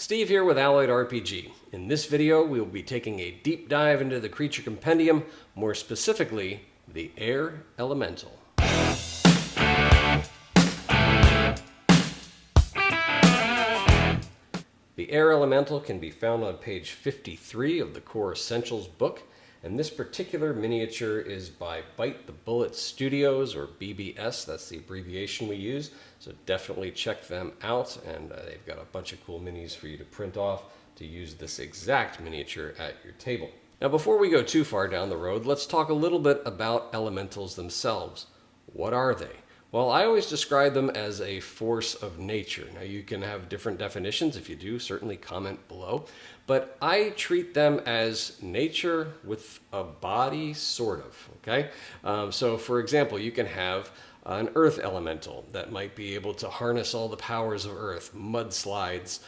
Steve here with Alloyed RPG. In this video, we will be taking a deep dive into the creature compendium, more specifically, the Air Elemental. The Air Elemental can be found on page 53 of the Core Essentials book, and this particular miniature is by Bite the Bullet Studios, or BBS, that's the abbreviation we use, so definitely check them out, and they've got a bunch of cool minis for you to print off to use this exact miniature at your table. Now before we go too far down the road, let's talk a little bit about elementals themselves. What are they? Well, I always describe them as a force of nature. Now, you can have different definitions. If you do, certainly comment below. But I treat them as nature with a body, sort of, okay? So, for example, you can have an earth elemental that might be able to harness all the powers of earth, mudslides,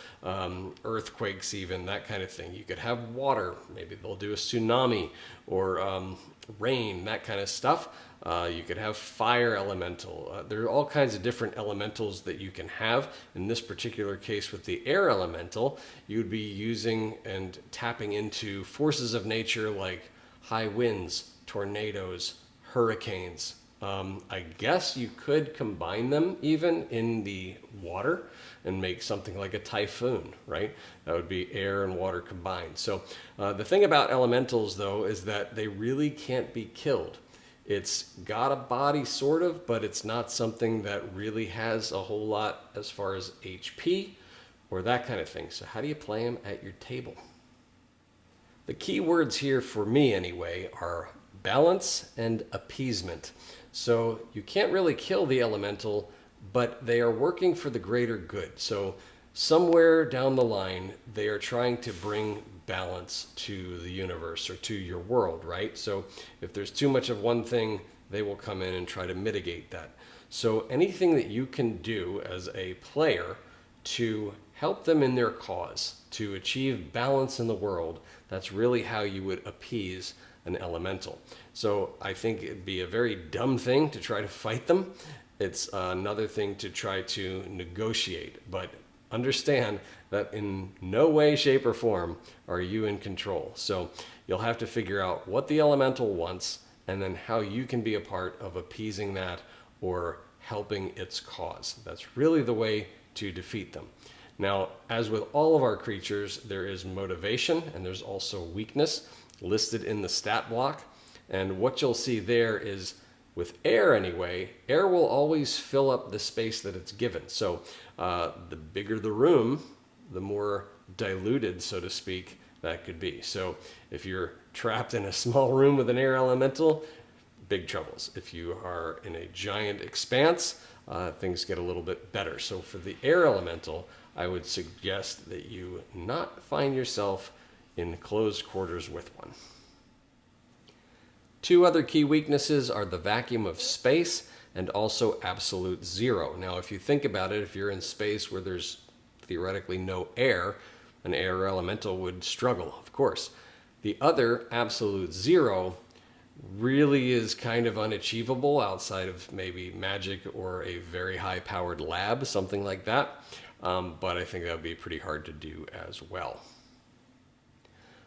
earthquakes even, that kind of thing. You could have water. Maybe they'll do a tsunami or rain, that kind of stuff. You could have fire elemental. There are all kinds of different elementals that you can have. In this particular case with the air elemental, you'd be using and tapping into forces of nature like high winds, tornadoes, hurricanes. I guess you could combine them even in the water and make something like a typhoon, right? That would be air and water combined. So the thing about elementals, though, is that they really can't be killed. It's got a body, sort of, but it's not something that really has a whole lot as far as HP or that kind of thing. So how do you play them at your table? The key words here for me anyway are balance and appeasement. So you can't really kill the elemental, but they are working for the greater good. So somewhere down the line, they are trying to bring balance to the universe or to your world, right? So if there's too much of one thing, they will come in and try to mitigate that. So anything that you can do as a player to help them in their cause, to achieve balance in the world, that's really how you would appease an elemental. So I think it'd be a very dumb thing to try to fight them. It's another thing to try to negotiate, but understand that in no way, shape, or form are you in control. So you'll have to figure out what the elemental wants and then how you can be a part of appeasing that or helping its cause. That's really the way to defeat them. Now, as with all of our creatures, there is motivation and there's also weakness listed in the stat block. And what you'll see there is, with air anyway, air will always fill up the space that it's given. So the bigger the room, the more diluted, so to speak, that could be. So if you're trapped in a small room with an air elemental, big troubles. If you are in a giant expanse, things get a little bit better. So for the air elemental, I would suggest that you not find yourself in closed quarters with one. Two other key weaknesses are the vacuum of space and also absolute zero. Now, if you think about it, if you're in space where there's theoretically no air, an air elemental would struggle, of course. The other, absolute zero, really is kind of unachievable outside of maybe magic or a very high-powered lab, something like that. But I think that would be pretty hard to do as well.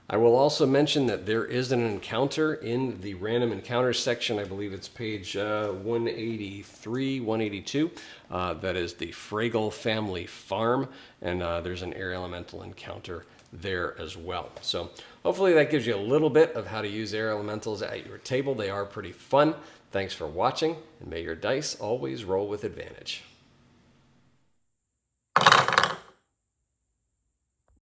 I will also mention that there is an encounter in the random encounters section. I believe it's page 183, 182. That is the Fraggle family farm, and there's an air elemental encounter there as well. So hopefully that gives you a little bit of how to use air elementals at your table. They are pretty fun. Thanks for watching, and may your dice always roll with advantage.